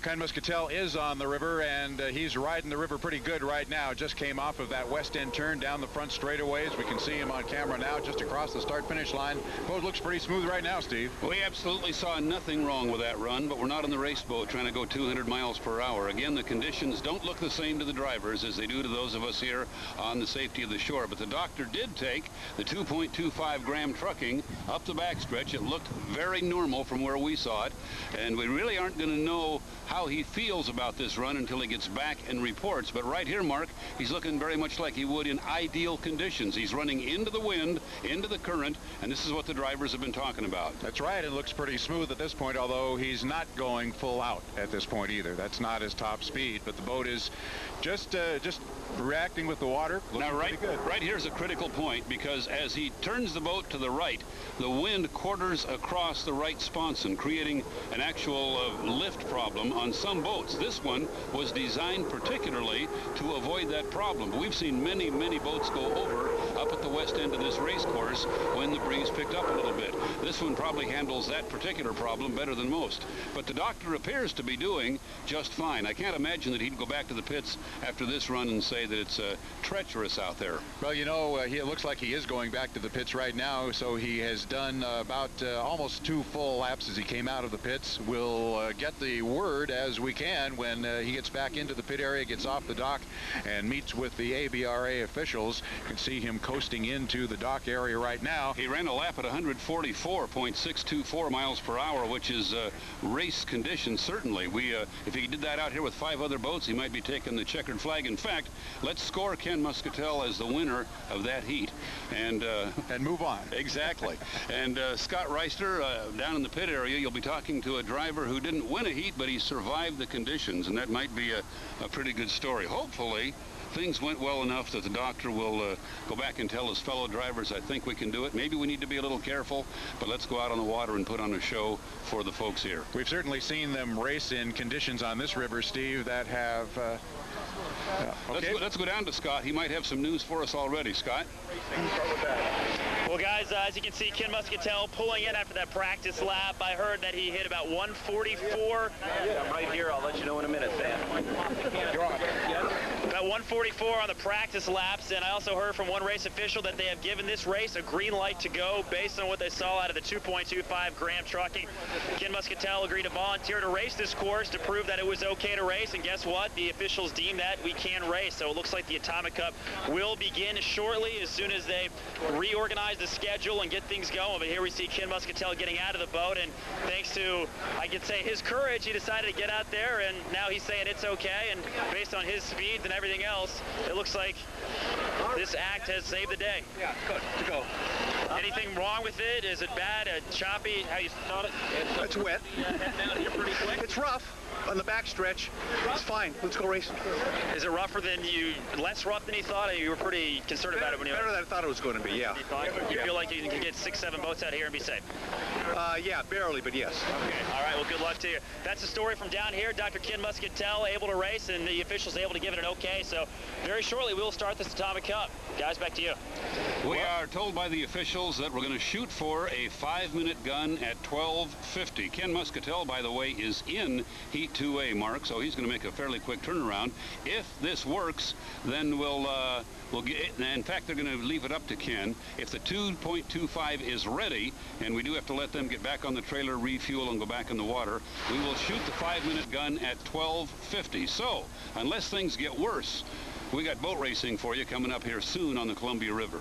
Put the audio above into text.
Ken Muscatel is on the river, and he's riding the river pretty good right now. Just came off of that west end turn down the front straightaways. We can see him on camera now just across the start-finish line. Boat looks pretty smooth right now, Steve. We absolutely saw nothing wrong with that run, but we're not in the race boat trying to go 200 miles per hour. Again, the conditions don't look the same to the drivers as they do to those of us here on the safety of the shore. But the doctor did take the 2.25 gram trucking up the backstretch. It looked very normal from where we saw it, and we really aren't going to know how he feels about this run until he gets back and reports. But right here, Mark, he's looking very much like he would in ideal conditions. He's running into the wind, into the current, and this is what the drivers have been talking about. That's right. It looks pretty smooth at this point, although he's not going full out at this point either. That's not his top speed, but the boat is just reacting with the water. Now, right here's a critical point, because as he turns the boat to the right, the wind quarters across the right sponson, creating an actual lift problem on some boats. This one was designed particularly to avoid that problem. We've seen many boats go over up at the west end of this race course when the breeze picked up a little bit. This one probably handles that particular problem better than most. But the doctor appears to be doing just fine. I can't imagine that he'd go back to the pits after this run and say that it's treacherous out there. Well, you know, it looks like he is going back to the pits right now, so he has done about almost 2 full laps as he came out of the pits. We'll get the word as we can when he gets back into the pit area, gets off the dock, and meets with the ABRA officials. You can see him coasting into the dock area right now. He ran a lap at 144.624 miles per hour, which is race conditions, certainly. If he did that out here with 5 other boats, he might be taking the checkered flag. In fact, let's score Ken Muscatel as the winner of that heat and move on. Exactly. And Scott Reister, down in the pit area, you'll be talking to a driver who didn't win a heat, but he survived the conditions, and that might be a pretty good story. Hopefully things went well enough that the doctor will go back and tell his fellow drivers, I think we can do it. Maybe we need to be a little careful, but let's go out on the water and put on a show for the folks here. We've certainly seen them race in conditions on this river, Steve, that have okay. Let's go down to Scott. He might have some news for us already. Scott? Well, guys, as you can see, Ken Muscatel pulling in after that practice lap. I heard that he hit about 144. Yeah, I'm right here. I'll let you know in a minute, Sam. About 144 on the practice laps, and I also heard from one race official that they have given this race a green light to go based on what they saw out of the 2.25 gram trucking. Ken Muscatel agreed to volunteer to race this course to prove that it was okay to race, and guess what? The officials deemed that we can race. So it looks like the Atomic Cup will begin shortly as soon as they reorganize the schedule and get things going. But here we see Ken Muscatel getting out of the boat, and thanks to, I could say, his courage, he decided to get out there, and now he's saying it's okay, and based on his speeds and everything else, it looks like this act has saved the day. Yeah, good to go. Anything wrong with it? Is it bad? Choppy? How you thought it? It's wet. It's rough on the back stretch. It's fine. Let's go racing. Is it rougher than less rough than you thought? Or you were pretty concerned about it when you... Better than I thought it was going to be, yeah. You feel like you can get 6-7 boats out here and be safe? Yeah, barely, but yes. Okay. All right, well, good luck to you. That's the story from down here. Dr. Ken Muscatel able to race, and the officials able to give it an okay. So very shortly, we'll start this Atomic Cup. Guys, back to you. We are told by the officials that we're going to shoot for a 5-minute gun at 12:50. Ken Muscatel, by the way, is in Heat 2A, Mark, so he's going to make a fairly quick turnaround. If this works, then we'll get, in fact, they're going to leave it up to Ken. If the 2.25 is ready, and we do have to let them get back on the trailer, refuel, and go back in the water, we will shoot the 5-minute gun at 12:50. So, unless things get worse, we got boat racing for you coming up here soon on the Columbia River.